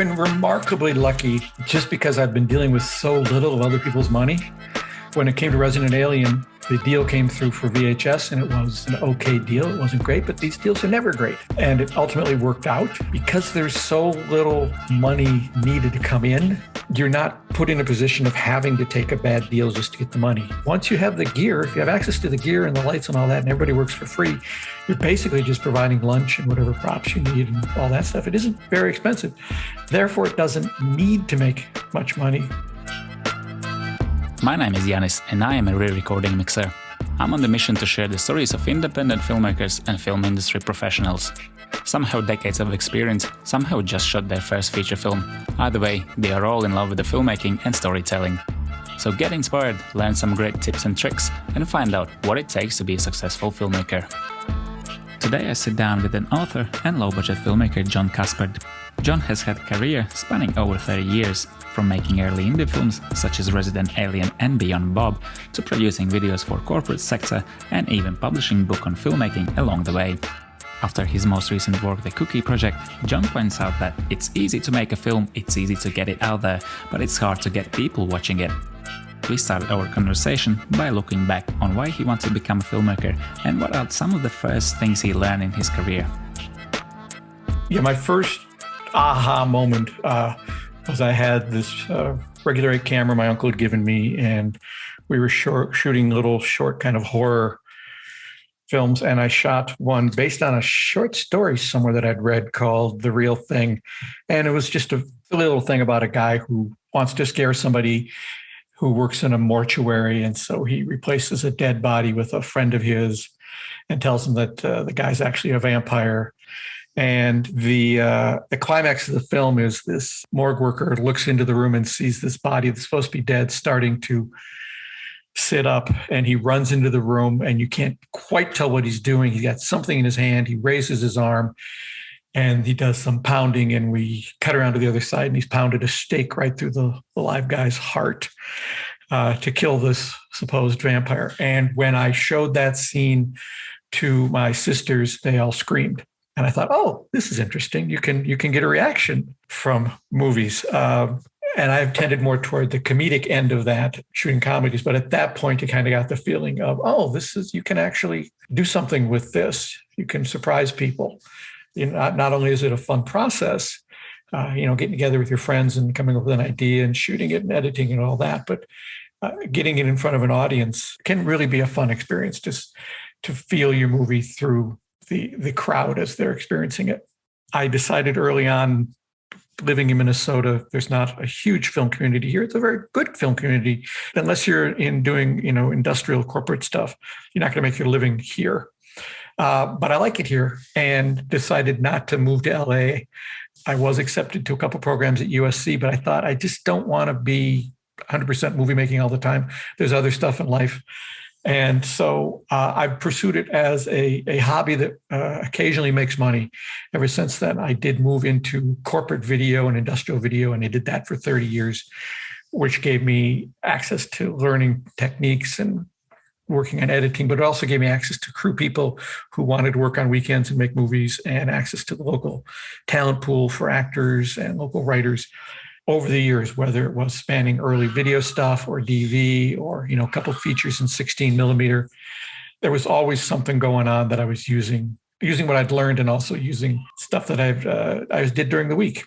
been remarkably lucky just because I've been dealing with so little of other people's money. When it came to Resident Alien, the deal came through for VHS and it was an okay deal. It wasn't great, but these deals are never great. And it ultimately worked out because there's so little money needed to come in. You're not put in a position of having to take a bad deal just to get the money. Once you have the gear, if you have access to the gear and the lights and all that, and everybody works for free, you're basically just providing lunch and whatever props you need and all that stuff. It isn't very expensive. Therefore, it doesn't need to make much money. My name is Yanis and I am a re-recording mixer. I'm on the mission to share the stories of independent filmmakers and film industry professionals. Some have decades of experience, some have just shot their first feature film. Either way, they are all in love with the filmmaking and storytelling. So get inspired, learn some great tips and tricks, and find out what it takes to be a successful filmmaker. Today I sit down with an author and low-budget filmmaker John Gaspard. John has had a career spanning over 30 years, from making early indie films such as Resident Alien and Beyond Bob, to producing videos for corporate sector and even publishing a book on filmmaking along the way. After his most recent work, The Cookie Project, John points out that it's easy to make a film, it's easy to get it out there, but it's hard to get people watching it. We started our conversation by looking back on why he wanted to become a filmmaker and what are some of the first things he learned in his career. Yeah, my first aha moment was I had this regular 8 camera my uncle had given me, and we were shooting little short kind of horror films, and I shot one based on a short story somewhere that I'd read called The Real Thing. And it was just a little thing about a guy who wants to scare somebody who works in a mortuary, and so he replaces a dead body with a friend of his and tells him that the guy's actually a vampire. And the climax of the film is this morgue worker looks into the room and sees this body that's supposed to be dead starting to sit up, and he runs into the room and you can't quite tell what he's doing. He's got something in his hand. He raises his arm and he does some pounding, and we cut around to the other side and he's pounded a stake right through the live guy's heart to kill this supposed vampire. And when I showed that scene to my sisters, they all screamed. And I thought, oh, this is interesting. You can get a reaction from movies. And I've tended more toward the comedic end of that, shooting comedies. But at that point, you kind of got the feeling of, oh, you can actually do something with this. You can surprise people. Not only is it a fun process, getting together with your friends and coming up with an idea and shooting it and editing and all that, but getting it in front of an audience can really be a fun experience, just to feel your movie through the crowd as they're experiencing it. I decided early on, living in Minnesota, there's not a huge film community here. It's a very good film community. Unless you're in doing, industrial corporate stuff, you're not going to make your living here. But I like it here and decided not to move to LA. I was accepted to a couple programs at USC, but I thought I just don't want to be 100% movie making all the time. There's other stuff in life. And so I've pursued it as a hobby that occasionally makes money. Ever since then, I did move into corporate video and industrial video, and I did that for 30 years, which gave me access to learning techniques and working on editing, but it also gave me access to crew people who wanted to work on weekends and make movies, and access to the local talent pool for actors and local writers. Over the years, whether it was spanning early video stuff or DV or, a couple of features in 16 millimeter, there was always something going on that I was using what I'd learned and also using stuff that I did during the week.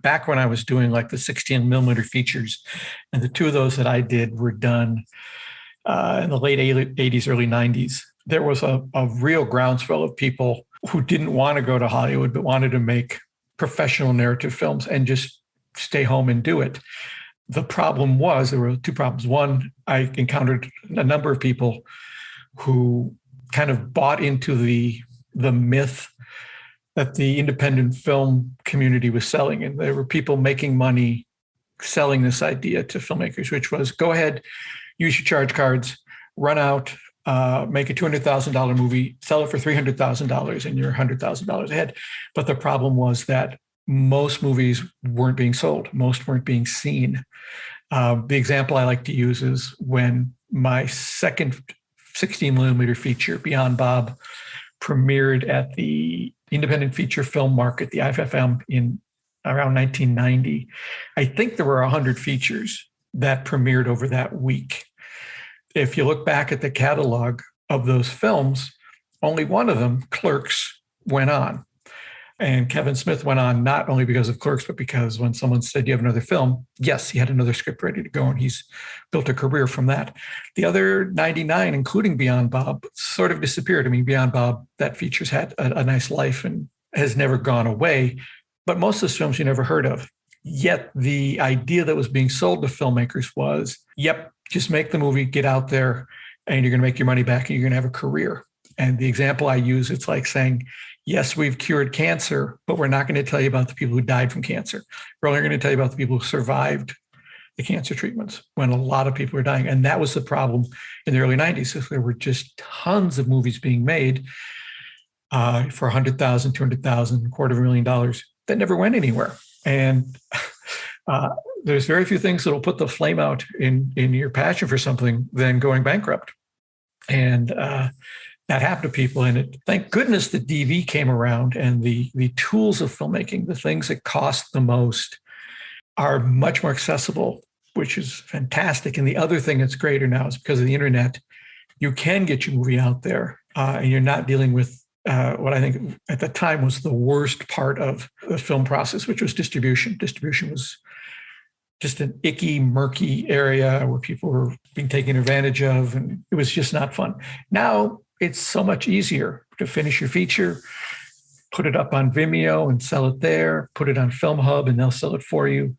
Back when I was doing like the 16 millimeter features, and the two of those that I did were done in the late 80s, early 90s, there was a real groundswell of people who didn't want to go to Hollywood, but wanted to make professional narrative films and just stay home and do it. The problem was, there were two problems. One, I encountered a number of people who kind of bought into the myth that the independent film community was selling. And there were people making money selling this idea to filmmakers, which was, go ahead, use your charge cards, run out, make a $200,000 movie, sell it for $300,000, and you're $100,000 ahead. But the problem was that most movies weren't being sold. Most weren't being seen. The example I like to use is when my second 16 millimeter feature, Beyond Bob, premiered at the Independent Feature Film Market, the IFFM in around 1990. I think there were 100 features that premiered over that week. If you look back at the catalog of those films, only one of them, Clerks, went on. And Kevin Smith went on not only because of Clerks, but because when someone said, "You have another film?" Yes, he had another script ready to go, and he's built a career from that. The other 99, including Beyond Bob, sort of disappeared. I mean, Beyond Bob, that feature's had a nice life and has never gone away, but most of those films you never heard of. Yet the idea that was being sold to filmmakers was, yep, just make the movie, get out there, and you're going to make your money back and you're going to have a career. And the example I use, it's like saying, yes, we've cured cancer, but we're not going to tell you about the people who died from cancer. We're only going to tell you about the people who survived the cancer treatments when a lot of people were dying. And that was the problem in the early 90s. There were just tons of movies being made for $100,000, $200,000, $250,000 that never went anywhere. And there's very few things that will put the flame out in your passion for something than going bankrupt. And that happened to people. And thank goodness the DV came around, and the tools of filmmaking, the things that cost the most, are much more accessible, which is fantastic. And the other thing that's greater now is because of the internet, you can get your movie out there, and you're not dealing with what I think at the time was the worst part of the film process, which was distribution. Distribution was just an icky, murky area where people were being taken advantage of, and it was just not fun. Now it's so much easier to finish your feature, put it up on Vimeo and sell it there, put it on Film Hub and they'll sell it for you.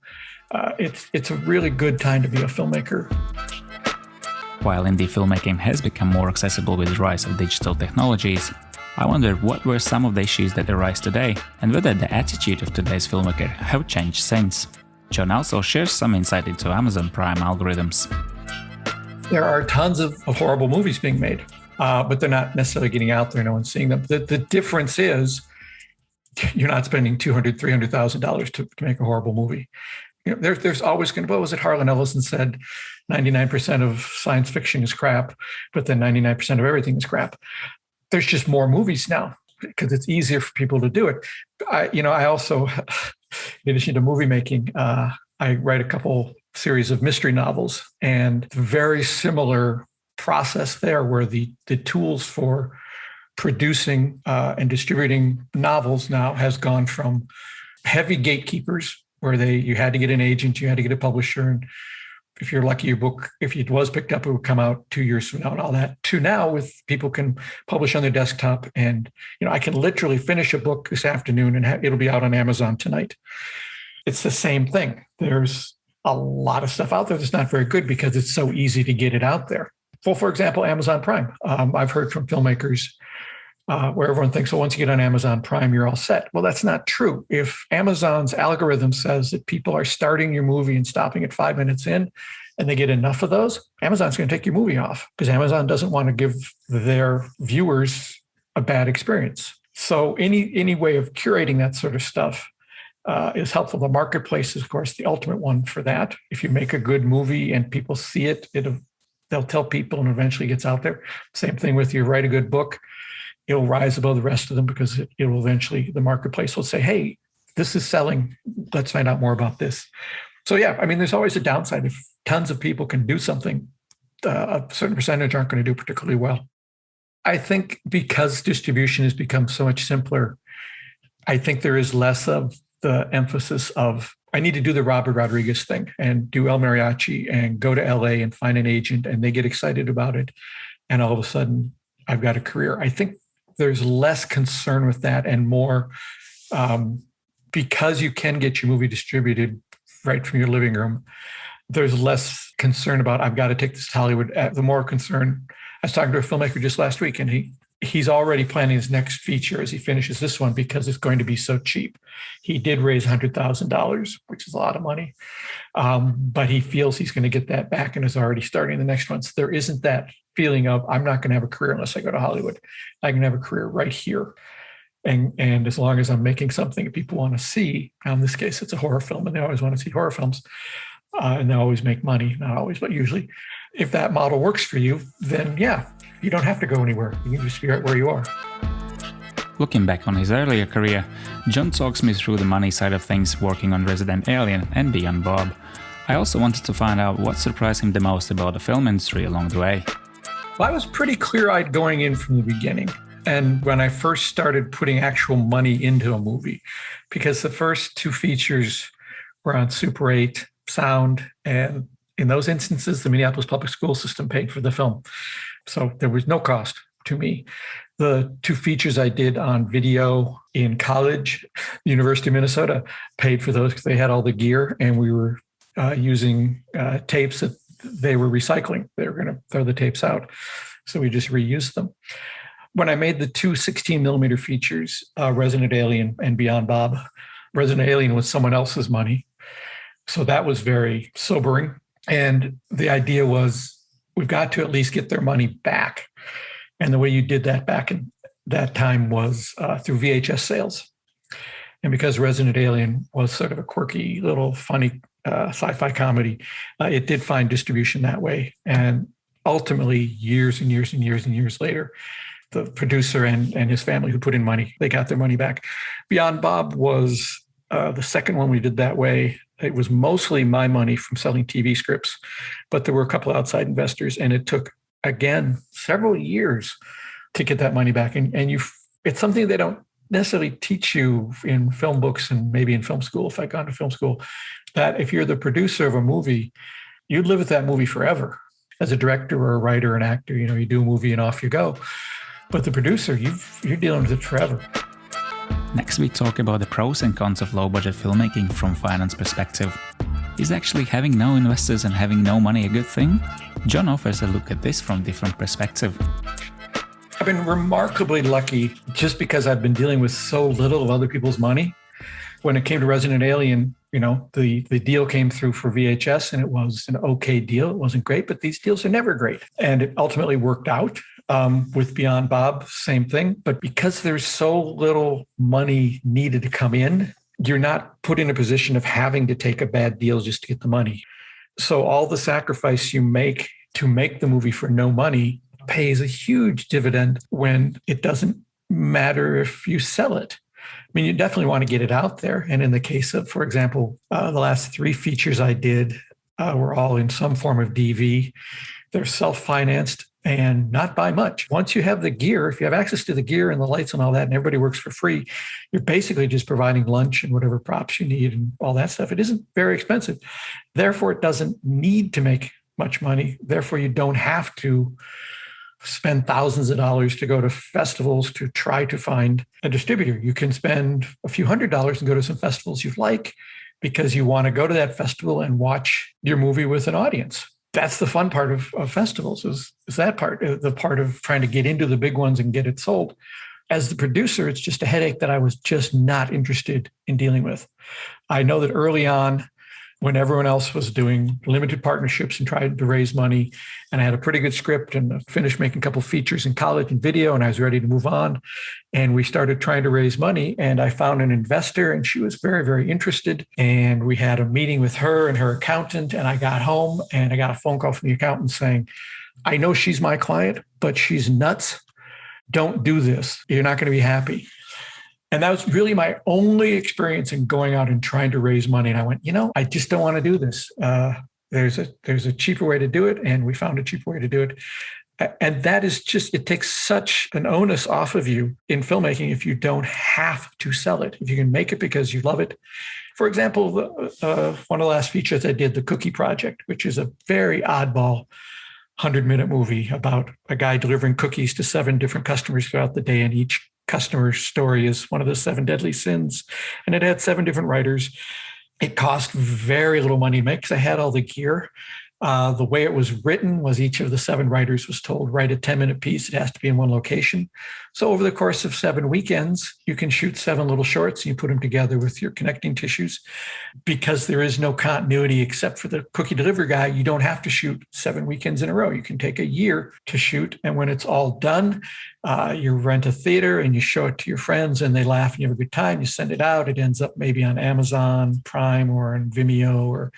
It's a really good time to be a filmmaker. While indie filmmaking has become more accessible with the rise of digital technologies, I wonder what were some of the issues that arise today, and whether the attitude of today's filmmaker have changed since. John also shares some insight into Amazon Prime algorithms. There are tons of horrible movies being made, but they're not necessarily getting out there. No one's seeing them. The difference is you're not spending $200,000, $300,000 to make a horrible movie. You know, there's always going to, what was it Harlan Ellison said, 99% of science fiction is crap, but then 99% of everything is crap. There's just more movies now because it's easier for people to do it. I also, in addition to movie making, I write a couple series of mystery novels, and very similar process there, where the tools for producing and distributing novels now has gone from heavy gatekeepers, where you had to get an agent, you had to get a publisher, and if you're lucky, your book, if it was picked up, it would come out 2 years from now and all that, to now with people can publish on their desktop. And, I can literally finish a book this afternoon and it'll be out on Amazon tonight. It's the same thing. There's a lot of stuff out there that's not very good because it's so easy to get it out there. Well, for example, Amazon Prime. I've heard from filmmakers where everyone thinks, well, once you get on Amazon Prime, you're all set. Well, that's not true. If Amazon's algorithm says that people are starting your movie and stopping it 5 minutes in, and they get enough of those, Amazon's going to take your movie off because Amazon doesn't want to give their viewers a bad experience. So any way of curating that sort of stuff is helpful. The marketplace is, of course, the ultimate one for that. If you make a good movie and people see it, they'll tell people and eventually gets out there. Same thing with you write a good book. It'll rise above the rest of them because it will eventually, the marketplace will say, hey, this is selling. Let's find out more about this. So yeah, there's always a downside. If tons of people can do something, a certain percentage aren't going to do particularly well. I think because distribution has become so much simpler, I think there is less of the emphasis of, I need to do the Robert Rodriguez thing and do El Mariachi and go to LA and find an agent and they get excited about it. And all of a sudden I've got a career. I think there's less concern with that and more because you can get your movie distributed right from your living room. There's less concern about, I've got to take this to Hollywood. The more concern, I was talking to a filmmaker just last week, and he's already planning his next feature as he finishes this one because it's going to be so cheap. He did raise $100,000, which is a lot of money, but he feels he's going to get that back and is already starting the next one. So there isn't that feeling of, I'm not going to have a career unless I go to Hollywood. I can have a career right here. And as long as I'm making something that people want to see, in this case, it's a horror film, and they always want to see horror films, and they always make money, not always, but usually. If that model works for you, then yeah, you don't have to go anywhere. You can just be right where you are. Looking back on his earlier career, John talks me through the money side of things working on Resident Alien and Beyond Bob. I also wanted to find out what surprised him the most about the film industry along the way. Well, I was pretty clear-eyed going in from the beginning. And when I first started putting actual money into a movie, because the first two features were on Super 8 sound, and in those instances, the Minneapolis public school system paid for the film. So there was no cost to me. The two features I did on video in college, the University of Minnesota paid for those because they had all the gear, and we were using tapes that they were recycling. They were going to throw the tapes out. So we just reused them. When I made the two 16 millimeter features, Resident Alien and Beyond Bob, Resident Alien was someone else's money. So that was very sobering. And the idea was we've got to at least get their money back. And the way you did that back in that time was through VHS sales. And because Resident Alien was sort of a quirky, little funny sci-fi comedy, it did find distribution that way. And ultimately, years and years and years and years later, the producer and his family who put in money, they got their money back. Beyond Bob was the second one we did that way. It was mostly my money from selling TV scripts, but there were a couple of outside investors, and it took, again, several years to get that money back. And it's something they don't necessarily teach you in film books and maybe in film school, if I'd gone to film school, that if you're the producer of a movie, you'd live with that movie forever. As a director or a writer or an actor, you do a movie and off you go. But the producer, you're dealing with it forever. Next, we talk about the pros and cons of low-budget filmmaking from finance perspective. Is actually having no investors and having no money a good thing? John offers a look at this from a different perspective. I've been remarkably lucky just because I've been dealing with so little of other people's money. When it came to Resident Alien, the deal came through for VHS, and it was an okay deal. It wasn't great, but these deals are never great. And it ultimately worked out. With Beyond Bob, same thing. But because there's so little money needed to come in, you're not put in a position of having to take a bad deal just to get the money. So all the sacrifice you make to make the movie for no money pays a huge dividend when it doesn't matter if you sell it. I mean, you definitely want to get it out there. And in the case of, for example, the last three features I did were all in some form of DV. They're self-financed and not by much. Once you have the gear, if you have access to the gear and the lights and all that, and everybody works for free, you're basically just providing lunch and whatever props you need and all that stuff. It isn't very expensive. Therefore, it doesn't need to make much money. Therefore, you don't have to spend thousands of dollars to go to festivals to try to find a distributor. You can spend a few $100s and go to some festivals you like because you want to go to that festival and watch your movie with an audience. That's the fun part of festivals is that part, the part of trying to get into the big ones and get it sold. As the producer, it's just a headache that I was just not interested in dealing with. I know that early on, when everyone else was doing limited partnerships and trying to raise money, and I had a pretty good script and finished making a couple of features in college and video, and I was ready to move on. And we started trying to raise money, and I found an investor, and she was very, very interested. And we had a meeting with her and her accountant, and I got home and I got a phone call from the accountant saying, I know she's my client, but she's nuts. Don't do this. You're not going to be happy. And that was really my only experience in going out and trying to raise money. And I went, I just don't want to do this. There's a cheaper way to do it. And we found a cheaper way to do it. And that is just, it takes such an onus off of you in filmmaking if you don't have to sell it. If you can make it because you love it. For example, one of the last features I did, The Cookie Project, which is a very oddball 100-minute movie about a guy delivering cookies to 7 different customers throughout the day, and each customer's story is one of the 7 deadly sins. And it had 7 different writers. It cost very little money to make because I had all the gear. The way it was written was each of the 7 writers was told, write a 10-minute piece. It has to be in one location. So over the course of 7 weekends, you can shoot 7 little shorts and you put them together with your connecting tissues. Because there is no continuity except for the cookie delivery guy, you don't have to shoot 7 weekends in a row. You can take a year to shoot. And when it's all done, you rent a theater and you show it to your friends and they laugh and you have a good time. You send it out. It ends up maybe on Amazon Prime or on Vimeo or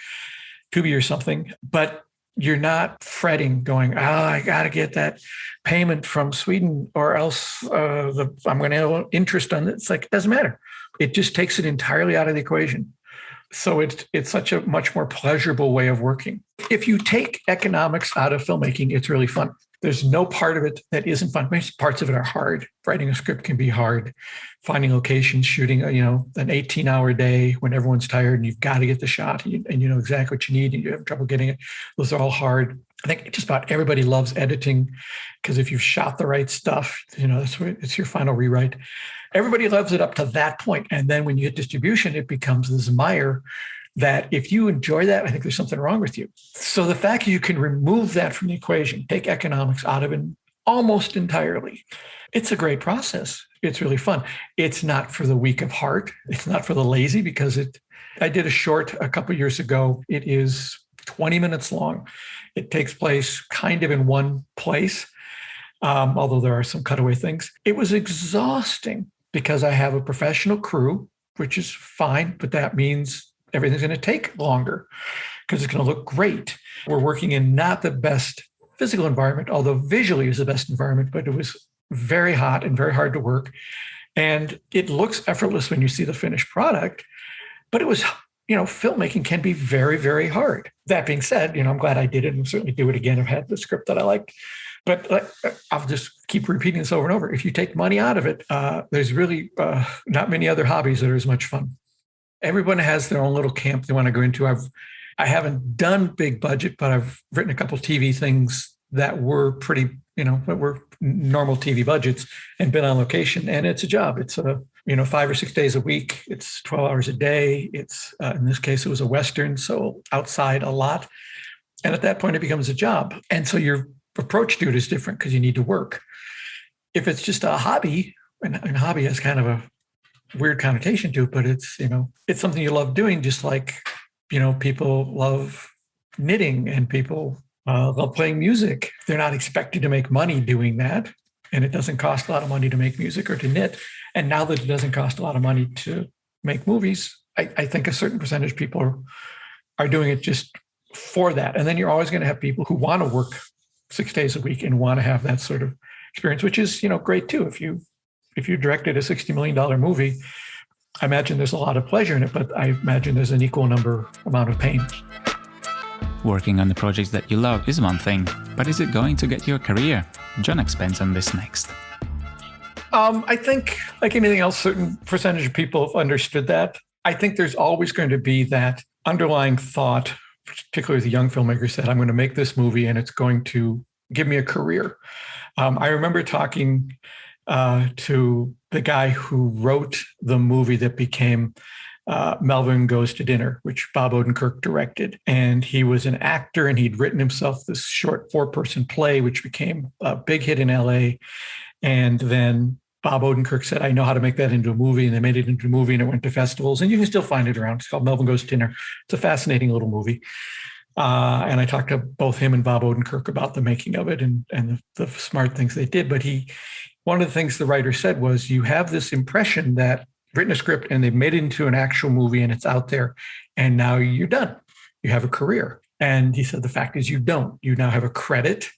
Tubi or something. But You're not fretting going, I got to get that payment from Sweden or else I'm going to have interest on it. It's like, it doesn't matter. It just takes it entirely out of the equation. So it's such a much more pleasurable way of working. If you take economics out of filmmaking, it's really fun. There's no part of it that isn't fun. Parts of it are hard. Writing a script can be hard. Finding locations, shooting, an 18-hour day when everyone's tired and you've got to get the shot and you know exactly what you need and you have trouble getting it. Those are all hard. I think just about everybody loves editing because if you've shot the right stuff, it's your final rewrite. Everybody loves it up to that point. And then when you hit distribution, it becomes this mire that if you enjoy that, I think there's something wrong with you. So the fact that you can remove that from the equation, take economics out of it almost entirely, it's a great process. It's really fun. It's not for the weak of heart. It's not for the lazy because I did a short a couple of years ago. It is 20 minutes long. It takes place kind of in one place, although there are some cutaway things. It was exhausting because I have a professional crew, which is fine, but that means everything's going to take longer because it's going to look great. We're working in not the best physical environment, although visually is the best environment, but it was very hot and very hard to work. And it looks effortless when you see the finished product, but it was, filmmaking can be very, very hard. That being said, I'm glad I did it and certainly do it again. I've had the script that I liked. But I'll just keep repeating this over and over. If you take money out of it, there's really not many other hobbies that are as much fun. Everyone has their own little camp they want to go into. I haven't done big budget, but I've written a couple of TV things that were pretty, that were normal TV budgets and been on location. And it's a job. It's 5 or 6 days a week. It's 12 hours a day. It's in this case, it was a Western, so outside a lot. And at that point, it becomes a job. And so your approach to it is different because you need to work. If it's just a hobby, and hobby has kind of a weird connotation to it, but it's something you love doing, just like people love knitting and people love playing music. They're not expected to make money doing that, and it doesn't cost a lot of money to make music or to knit. And now that it doesn't cost a lot of money to make movies, I think a certain percentage of people are doing it just for that. And then you're always going to have people who want to work 6 days a week and want to have that sort of experience, which is great too. If you directed a $60 million movie, I imagine there's a lot of pleasure in it, but I imagine there's an equal amount of pain. Working on the projects that you love is one thing, but is it going to get you a career? John expands on this next. I think, like anything else, certain percentage of people have understood that. I think there's always going to be that underlying thought, particularly the young filmmakers, that I'm going to make this movie and it's going to give me a career. I remember talking to the guy who wrote the movie that became Melvin Goes to Dinner, which Bob Odenkirk directed. And he was an actor and he'd written himself this short 4-person play, which became a big hit in LA. And then Bob Odenkirk said, I know how to make that into a movie. And they made it into a movie and it went to festivals. And you can still find it around. It's called Melvin Goes to Dinner. It's a fascinating little movie. And I talked to both him and Bob Odenkirk about the making of it and the smart things they did. But one of the things the writer said was, you have this impression that written a script and they've made it into an actual movie and it's out there and now you're done. You have a career. And he said, the fact is you don't. You now have a credit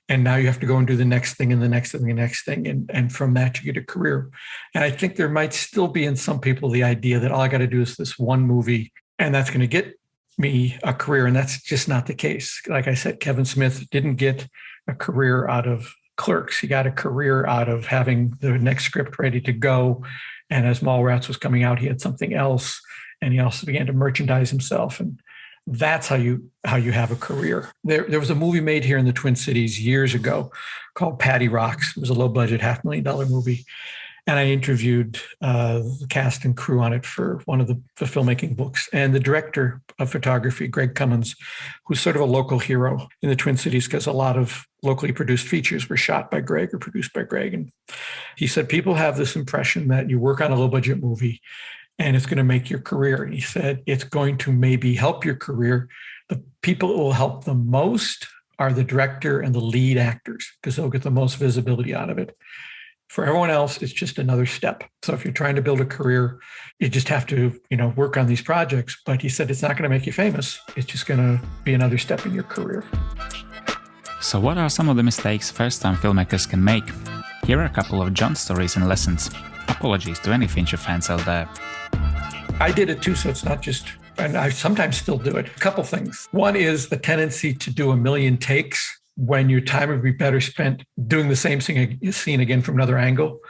and now you have to go and do the next thing and the next thing and the next thing. And from that, you get a career. And I think there might still be in some people the idea that all I got to do is this one movie and that's going to get me a career. And that's just not the case. Like I said, Kevin Smith didn't get a career out of Clerks. He got a career out of having the next script ready to go. And as Mallrats was coming out, he had something else. And he also began to merchandise himself. And that's how you have a career. There was a movie made here in the Twin Cities years ago called Patty Rocks. It was a low budget, $500,000 movie. And I interviewed the cast and crew on it for one of the filmmaking books. And the director of photography, Greg Cummins, who's sort of a local hero in the Twin Cities because a lot of locally produced features were shot by Greg or produced by Greg. And he said, people have this impression that you work on a low budget movie and it's going to make your career. And he said, it's going to maybe help your career. The people it will help the most are the director and the lead actors because they'll get the most visibility out of it. For everyone else, it's just another step. So if you're trying to build a career, you just have to, work on these projects. But he said it's not going to make you famous. It's just going to be another step in your career. So what are some of the mistakes first-time filmmakers can make? Here are a couple of John's stories and lessons. Apologies to any Fincher fans out there. I did it too, so it's not just, and I sometimes still do it. A couple things. One is the tendency to do a million takes when your time would be better spent doing the same scene again from another angle.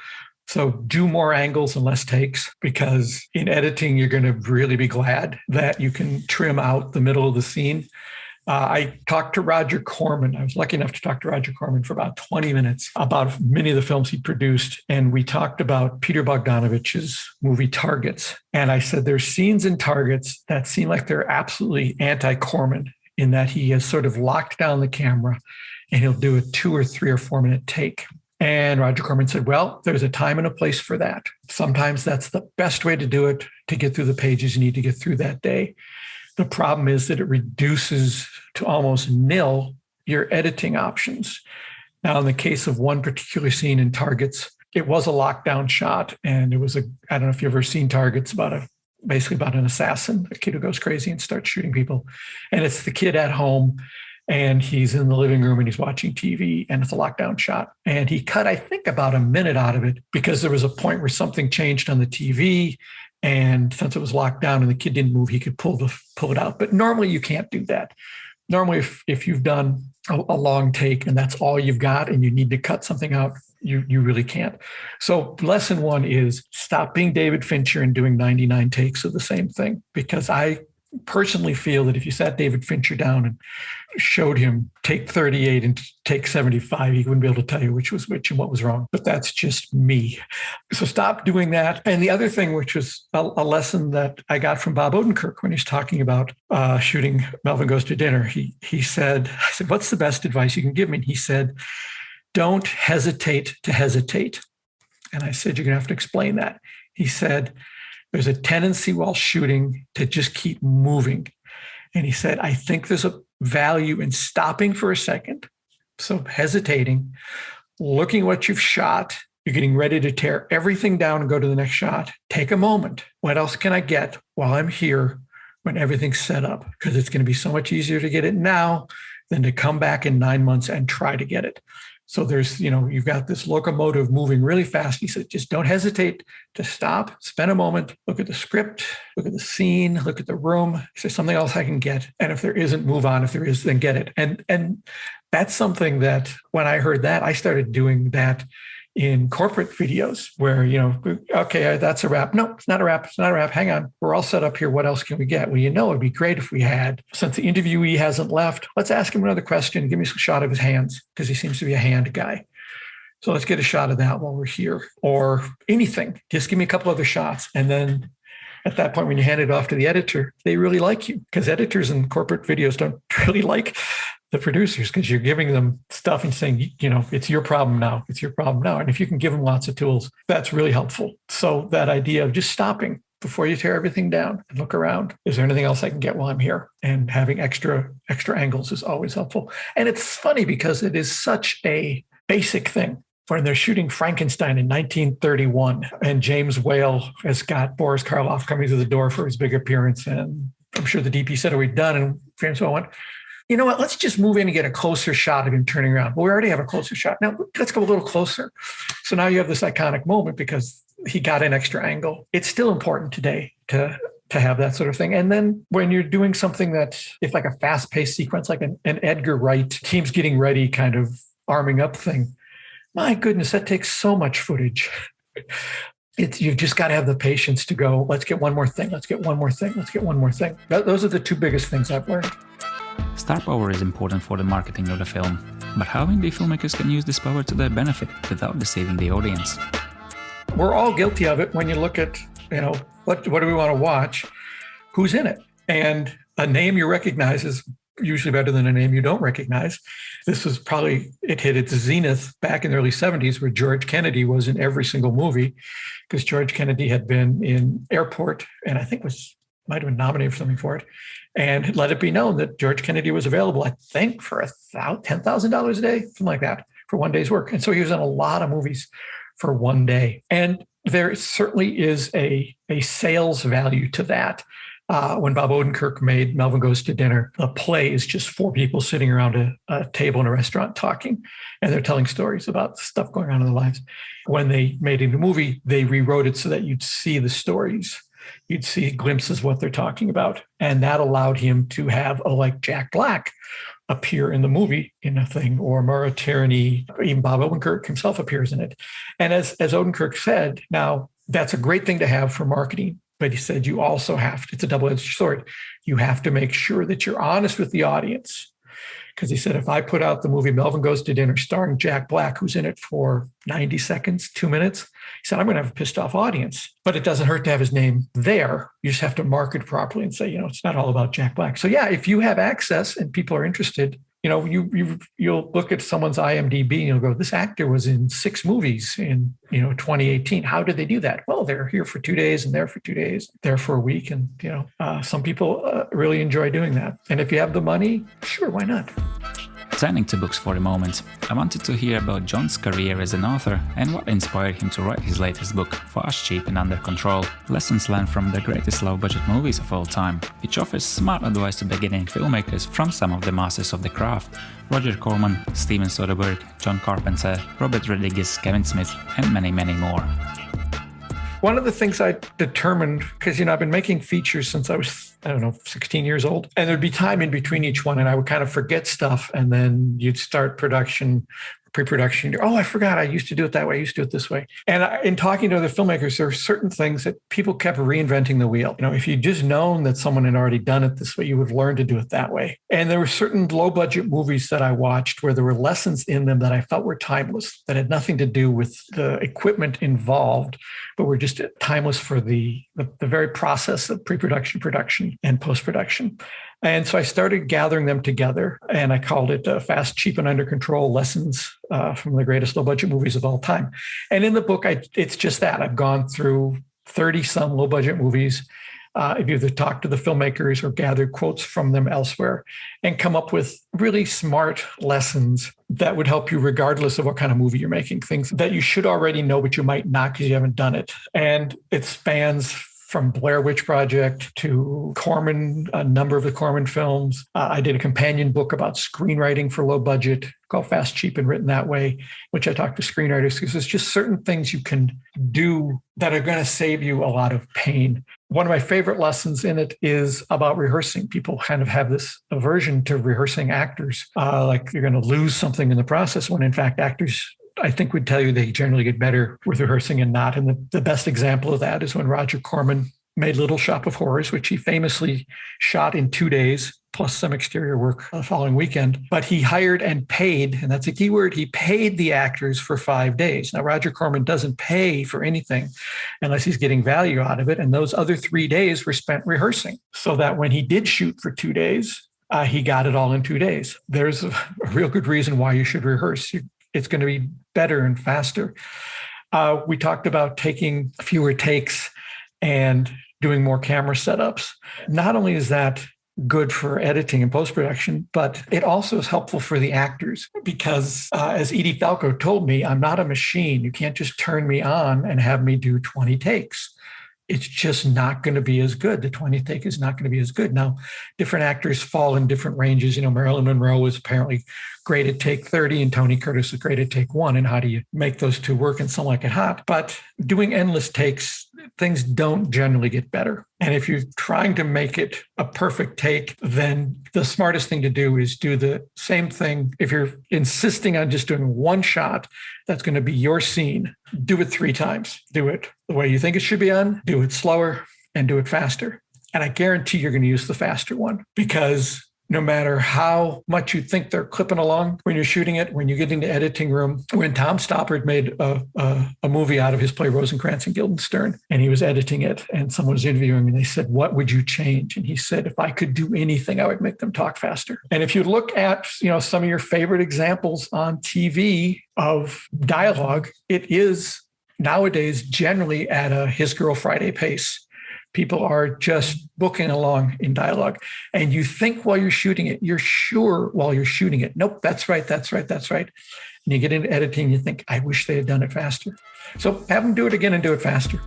So do more angles and less takes, because in editing, you're going to really be glad that you can trim out the middle of the scene. I talked to Roger Corman. I was lucky enough to talk to Roger Corman for about 20 minutes about many of the films he produced. And we talked about Peter Bogdanovich's movie Targets. And I said, there's scenes in Targets that seem like they're absolutely anti-Corman, in that he has sort of locked down the camera and he'll do a 2 or 3 or 4 minute take. And Roger Corman said, well, there's a time and a place for that. Sometimes that's the best way to do it. To get through the pages you need to get through that day. The problem is that it reduces to almost nil your editing options. Now, in the case of one particular scene in Targets, it was a lockdown shot. And it was I don't know if you've ever seen Targets, basically about an assassin, a kid who goes crazy and starts shooting people. And it's the kid at home, and he's in the living room and he's watching TV, and it's a lockdown shot. And he cut, I think, about a minute out of it because there was a point where something changed on the TV. And since it was locked down and the kid didn't move, he could pull it out. But normally you can't do that. Normally, if you've done a long take and that's all you've got and you need to cut something out, you really can't. So lesson 1 is stop being David Fincher and doing 99 takes of the same thing. Because I personally feel that if you sat David Fincher down and showed him take 38 and take 75, he wouldn't be able to tell you which was which and what was wrong. But that's just me. So stop doing that. And the other thing, which was a lesson that I got from Bob Odenkirk when he's talking about shooting Melvin Goes to Dinner, he said, I said, what's the best advice you can give me? And he said, don't hesitate to hesitate. And I said, you're going to have to explain that. He said, there's a tendency while shooting to just keep moving. And he said, I think there's a value in stopping for a second. So hesitating, looking at what you've shot, you're getting ready to tear everything down and go to the next shot. Take a moment. What else can I get while I'm here when everything's set up? Because it's going to be so much easier to get it now than to come back in 9 months and try to get it. So there's, you've got this locomotive moving really fast. He said, just don't hesitate to stop, spend a moment, look at the script, look at the scene, look at the room. Is there something else I can get? And if there isn't, move on. If there is, then get it. And that's something that when I heard that, I started doing that in corporate videos where, okay, that's a wrap. No, it's not a wrap. It's not a wrap. Hang on. We're all set up here. What else can we get? Well, it'd be great if we had, since the interviewee hasn't left, let's ask him another question. Give me a shot of his hands, because he seems to be a hand guy. So let's get a shot of that while we're here, or anything. Just give me a couple other shots. And then at that point, when you hand it off to the editor, they really like you, because editors in corporate videos don't really like the producers, because you're giving them stuff and saying, it's your problem now. It's your problem now. And if you can give them lots of tools, that's really helpful. So that idea of just stopping before you tear everything down and look around, is there anything else I can get while I'm here? And having extra angles is always helpful. And it's funny because it is such a basic thing. When they're shooting Frankenstein in 1931, and James Whale has got Boris Karloff coming through the door for his big appearance, and I'm sure the DP said, are we done? And James Whale went, you know what, let's just move in and get a closer shot of him turning around. Well, we already have a closer shot. Now let's go a little closer. So now you have this iconic moment because he got an extra angle. It's still important today to have that sort of thing. And then when you're doing something that, if like a fast-paced sequence, like an Edgar Wright, team's getting ready kind of arming up thing, my goodness, that takes so much footage. You've just got to have the patience to go, let's get one more thing, let's get one more thing, let's get one more thing. Those are the 2 biggest things I've learned. Star power is important for the marketing of the film, but how indie filmmakers can use this power to their benefit without deceiving the audience? We're all guilty of it when you look at, what do we want to watch? Who's in it? And a name you recognize is usually better than a name you don't recognize. This was probably, it hit its zenith back in the early 70s, where George Kennedy was in every single movie, because George Kennedy had been in Airport, and I think might have been nominated for something for it, and let it be known that George Kennedy was available, I think, for $10,000 a day, something like that, for one day's work. And so he was in a lot of movies for one day. And there certainly is a sales value to that. When Bob Odenkirk made Melvin Goes to Dinner, the play is just four people sitting around a table in a restaurant talking, and they're telling stories about stuff going on in their lives. When they made it a movie, they rewrote it so that you'd see the stories. You'd see glimpses of what they're talking about. And that allowed him to have like Jack Black appear in the movie in a thing, or Maura Tierney, even Bob Odenkirk himself appears in it. And as Odenkirk said, now that's a great thing to have for marketing. But he said, you also have to, it's a double-edged sword. You have to make sure that you're honest with the audience. Because he said, if I put out the movie Melvin Goes to Dinner starring Jack Black, who's in it for 90 seconds, 2 minutes, he said, I'm going to have a pissed off audience. But it doesn't hurt to have his name there. You just have to market properly and say, it's not all about Jack Black. So yeah, if you have access and people are interested, you'll look at someone's IMDb and you'll go, this actor was in 6 movies in 2018. How did they do that? Well, they're here for 2 days and there for 2 days, there for a week. And, some people really enjoy doing that. And if you have the money, sure, why not? Turning to books for a moment, I wanted to hear about John's career as an author and what inspired him to write his latest book, Fast, Cheap and Under Control, Lessons Learned from the Greatest Low-Budget Movies of All Time, which offers smart advice to beginning filmmakers from some of the masters of the craft: Roger Corman, Steven Soderbergh, John Carpenter, Robert Rodriguez, Kevin Smith, and many, many more. One of the things I determined, because, I've been making features since I was, 16 years old, and there'd be time in between each one, and I would kind of forget stuff, and then you'd start production, pre-production. Oh, I forgot. I used to do it that way. I used to do it this way. And in talking to other filmmakers, there are certain things that people kept reinventing the wheel. If you'd just known that someone had already done it this way, you would learn to do it that way. And there were certain low-budget movies that I watched where there were lessons in them that I felt were timeless, that had nothing to do with the equipment involved, but were just timeless for the very process of pre-production, production, and post-production. And so I started gathering them together, and I called it Fast, Cheap, and Under Control: Lessons from the Greatest Low-Budget Movies of All Time. And in the book, it's just that. I've gone through 30-some low-budget movies. I've either talked to the filmmakers or gathered quotes from them elsewhere and come up with really smart lessons that would help you regardless of what kind of movie you're making, things that you should already know, but you might not because you haven't done it. And it spans from Blair Witch Project to Corman, a number of the Corman films. I did a companion book about screenwriting for low budget called Fast, Cheap, and Written That Way, which I talked to screenwriters because there's just certain things you can do that are going to save you a lot of pain. One of my favorite lessons in it is about rehearsing. People kind of have this aversion to rehearsing actors, like you're going to lose something in the process, when in fact actors, I think, would tell you they generally get better with rehearsing and not. And the best example of that is when Roger Corman made Little Shop of Horrors, which he famously shot in 2 days, plus some exterior work the following weekend. But he hired and paid, and that's a key word, he paid the actors for 5 days. Now, Roger Corman doesn't pay for anything unless he's getting value out of it. And those other 3 days were spent rehearsing, so that when he did shoot for 2 days, he got it all in 2 days. There's a real good reason why you should rehearse. It's going to be better and faster. We talked about taking fewer takes and doing more camera setups. Not only is that good for editing and post-production, but it also is helpful for the actors because, as Edie Falco told me, I'm not a machine. You can't just turn me on and have me do 20 takes. It's just not going to be as good. The 20th take is not going to be as good. Now, different actors fall in different ranges. Marilyn Monroe is apparently great at take 30 and Tony Curtis is great at take 1. And how do you make those two work in Some Like It Hot? But doing endless takes, things don't generally get better. And if you're trying to make it a perfect take, then the smartest thing to do is do the same thing. If you're insisting on just doing one shot, that's going to be your scene. Do it 3 times. Do it the way you think it should be done, do it slower, and do it faster. And I guarantee you're going to use the faster one, because no matter how much you think they're clipping along when you're shooting it, when you get in the editing room, when Tom Stoppard made a movie out of his play Rosencrantz and Guildenstern, and he was editing it, and someone was interviewing him, and they said, what would you change? And he said, if I could do anything, I would make them talk faster. And if you look at, some of your favorite examples on TV of dialogue, it is nowadays generally at a His Girl Friday pace. People are just booking along in dialogue. And you think while you're shooting it, you're sure while you're shooting it, nope, that's right. And you get into editing, and you think, I wish they had done it faster. So have them do it again and do it faster.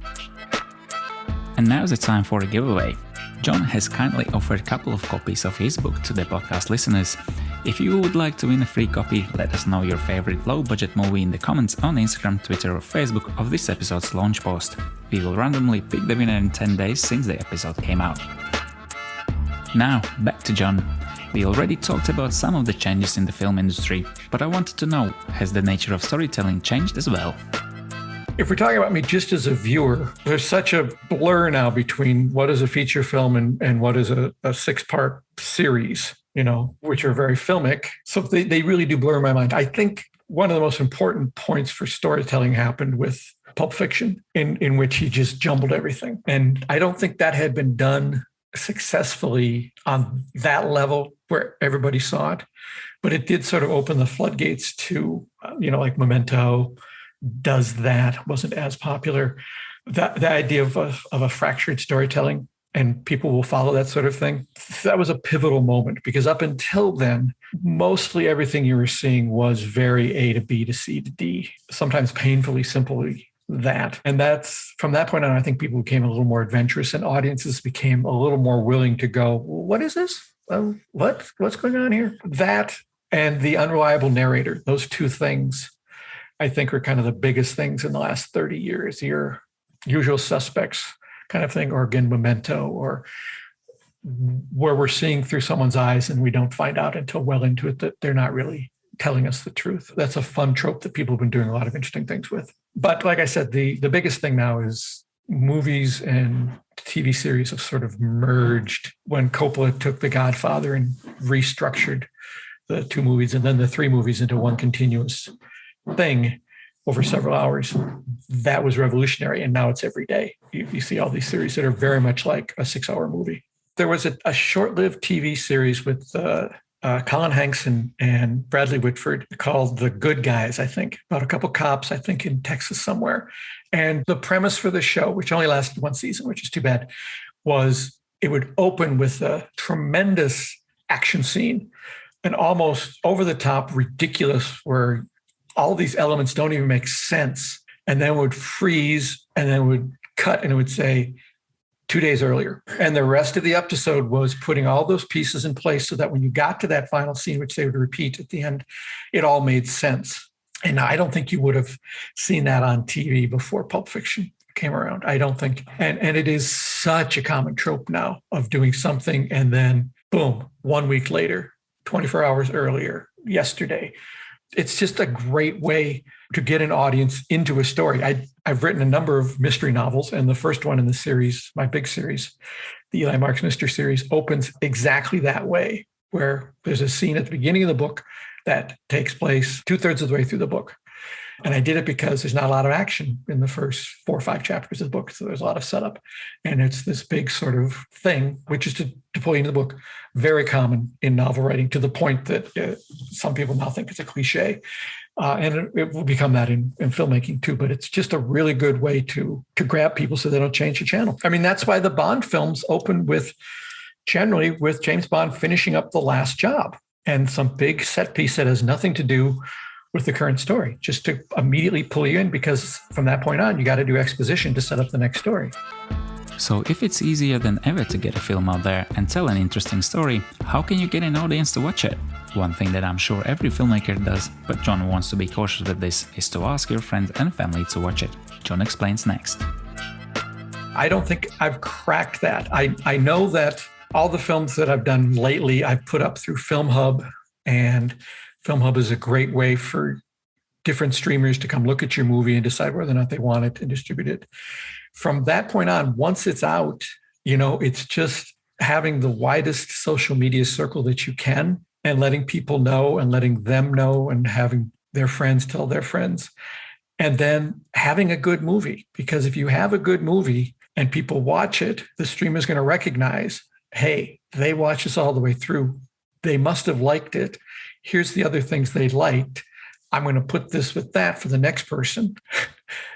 And now's the time for a giveaway. John has kindly offered a couple of copies of his book to the podcast listeners. If you would like to win a free copy, let us know your favorite low-budget movie in the comments on Instagram, Twitter or Facebook of this episode's launch post. We will randomly pick the winner in 10 days since the episode came out. Now, back to John. We already talked about some of the changes in the film industry, but I wanted to know, has the nature of storytelling changed as well? If we're talking about me just as a viewer, there's such a blur now between what is a feature film and what is a 6-part series, which are very filmic. So they really do blur my mind. I think one of the most important points for storytelling happened with Pulp Fiction, in which he just jumbled everything. And I don't think that had been done successfully on that level where everybody saw it. But it did sort of open the floodgates to, like Memento does that, wasn't as popular. The idea of a fractured storytelling, and people will follow that sort of thing. That was a pivotal moment, because up until then, mostly everything you were seeing was very A to B to C to D, sometimes painfully simply that. And that's from that point on, I think people became a little more adventurous, and audiences became a little more willing to go, what is this? What's going on here? That and the unreliable narrator, those two things, I think, are kind of the biggest things in the last 30 years. Your Usual Suspects kind of thing, or again, Memento, or where we're seeing through someone's eyes and we don't find out until well into it that they're not really telling us the truth. That's a fun trope that people have been doing a lot of interesting things with. But like I said, the biggest thing now is movies and TV series have sort of merged when Coppola took The Godfather and restructured the 2 movies and then the 3 movies into one continuous thing over several hours. That was revolutionary, and now it's every day. You see all these series that are very much like a 6-hour movie. There was a short-lived TV series with Colin Hanks and Bradley Whitford called The Good Guys, I think, about a couple cops, I think in Texas somewhere. And the premise for the show, which only lasted 1 season, which is too bad, was it would open with a tremendous action scene, and almost over-the-top ridiculous, where all these elements don't even make sense, and then would freeze and then would cut and it would say 2 days earlier. And the rest of the episode was putting all those pieces in place so that when you got to that final scene, which they would repeat at the end, it all made sense. And I don't think you would have seen that on TV before Pulp Fiction came around. I don't think. And it is such a common trope now of doing something and then boom, 1 week later, 24 hours earlier, yesterday. It's just a great way to get an audience into a story. I've written a number of mystery novels, and the first one in the series, my big series, the Eli Marks Mystery series, opens exactly that way, where there's a scene at the beginning of the book that takes place 2/3 of the way through the book. And I did it because there's not a lot of action in the first 4 or 5 chapters of the book. So there's a lot of setup. And it's this big sort of thing, which is to pull you into the book. Very common in novel writing, to the point that some people now think it's a cliche. And it will become that in filmmaking too. But it's just a really good way to grab people so they don't change the channel. I mean, that's why the Bond films open generally with James Bond finishing up the last job and some big set piece that has nothing to do with the current story, just to immediately pull you in, because from that point on, you got to do exposition to set up the next story. So if it's easier than ever to get a film out there and tell an interesting story, how can you get an audience to watch it? One thing that I'm sure every filmmaker does, but John wants to be cautious with this, is to ask your friends and family to watch it. John explains next. I don't think I've cracked that. I know that all the films that I've done lately, I've put up through FilmHub, and FilmHub is a great way for different streamers to come look at your movie and decide whether or not they want it and distribute it. From that point on, once it's out, it's just having the widest social media circle that you can and letting people know and letting them know and having their friends tell their friends. And then having a good movie, because if you have a good movie and people watch it, the streamer is going to recognize, hey, they watched this all the way through. They must have liked it. Here's the other things they liked. I'm going to put this with that for the next person.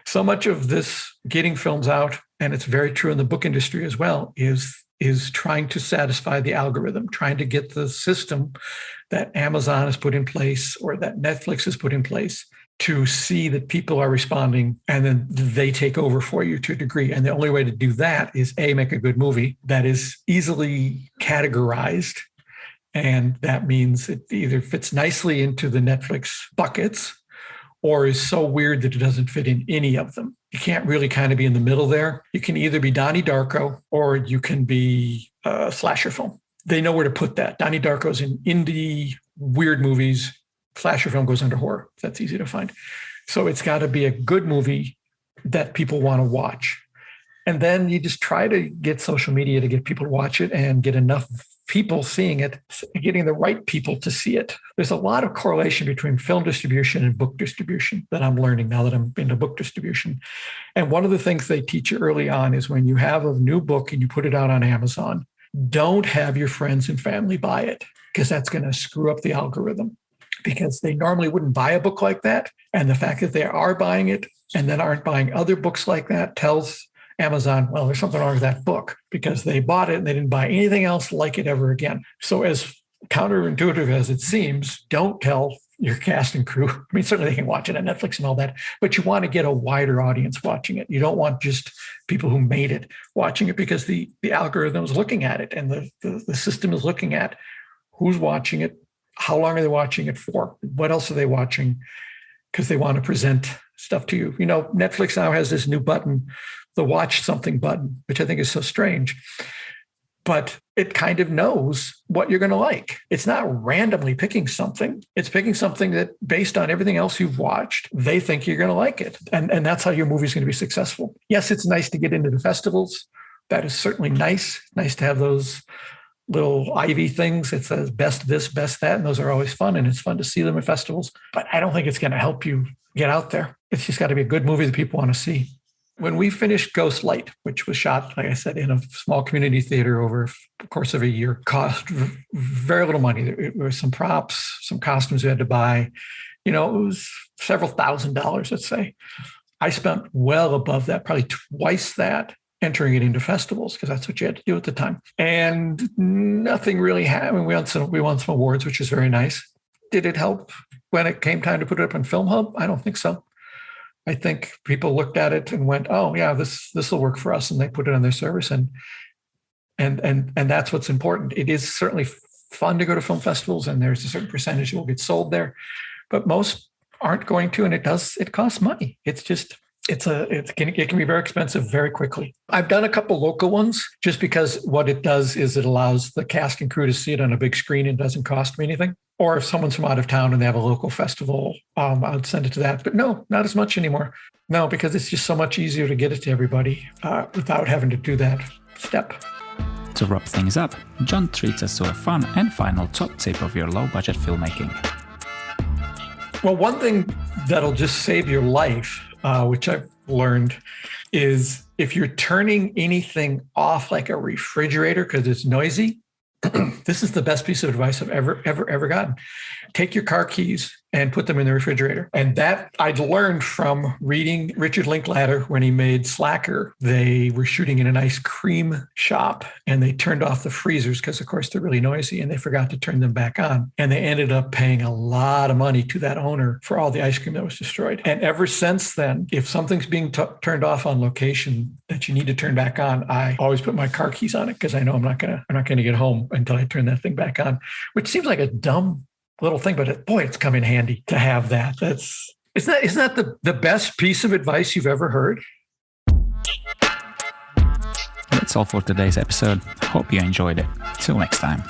So much of this getting films out, and it's very true in the book industry as well, is is trying to satisfy the algorithm, trying to get the system that Amazon has put in place or that Netflix has put in place to see that people are responding, and then they take over for you to a degree. And the only way to do that is A, make a good movie that is easily categorized. And that means it either fits nicely into the Netflix buckets or is so weird that it doesn't fit in any of them. You can't really kind of be in the middle there. You can either be Donnie Darko or you can be a slasher film. They know where to put that. Donnie Darko's in indie, weird movies. Slasher film goes under horror. That's easy to find. So it's got to be a good movie that people want to watch. And then you just try to get social media to get people to watch it and get enough people seeing it, getting the right people to see it. There's a lot of correlation between film distribution and book distribution that I'm learning now that I'm into book distribution. And one of the things they teach you early on is when you have a new book and you put it out on Amazon, don't have your friends and family buy it, because that's going to screw up the algorithm, because they normally wouldn't buy a book like that. And the fact that they are buying it and then aren't buying other books like that tells Amazon, well, there's something wrong with that book, because they bought it and they didn't buy anything else like it ever again. So as counterintuitive as it seems, don't tell your cast and crew. I mean, certainly they can watch it on Netflix and all that, but you want to get a wider audience watching it. You don't want just people who made it watching it, because the algorithm is looking at it and the system is looking at who's watching it, how long are they watching it for, what else are they watching, because they want to present stuff to you. You know, Netflix now has this new button, the watch something button, which I think is so strange, but it kind of knows what you're going to like. It's not randomly picking something. It's picking something that, based on everything else you've watched, they think you're going to like it. And that's how your movie's going to be successful. Yes, it's nice to get into the festivals. That is certainly nice. Nice to have those little Ivy things. It says best this, best that. And those are always fun. And it's fun to see them at festivals. But I don't think it's going to help you get out there. It's just got to be a good movie that people want to see. When we finished Ghost Light, which was shot, like I said, in a small community theater over the course of a year, cost very little money. There were some props, some costumes we had to buy. You know, it was several $1,000s, let's say. I spent well above that, probably twice that, entering it into festivals, because that's what you had to do at the time. And nothing really happened. We won some awards, which is very nice. Did it help when it came time to put it up on Film Hub? I don't think so. I think people looked at it and went, "Oh, yeah, this will work for us," and they put it on their service, and that's what's important. It is certainly fun to go to film festivals, and there's a certain percentage that will get sold there, but most aren't going to, and it costs money. It can be very expensive very quickly. I've done a couple local ones just because what it does is it allows the cast and crew to see it on a big screen and doesn't cost me anything. Or if someone's from out of town and they have a local festival, I'd send it to that. But no, not as much anymore. No, because it's just so much easier to get it to everybody without having to do that step. To wrap things up, John treats us to a fun and final top tip of your low-budget filmmaking. Well, one thing that'll just save your life, which I've learned, is if you're turning anything off like a refrigerator because it's noisy, this is the best piece of advice I've ever gotten. Take your car keys and put them in the refrigerator. And that I'd learned from reading Richard Linklater when he made Slacker. They were shooting in an ice cream shop and they turned off the freezers because, of course, they're really noisy, and they forgot to turn them back on. And they ended up paying a lot of money to that owner for all the ice cream that was destroyed. And ever since then, if something's being turned off on location that you need to turn back on, I always put my car keys on it because I know I'm not gonna get home until I turn that thing back on, which seems like a dumb little thing, but it's come in handy to have that. Isn't that the best piece of advice you've ever heard? That's all for today's episode. Hope you enjoyed it. Till next time.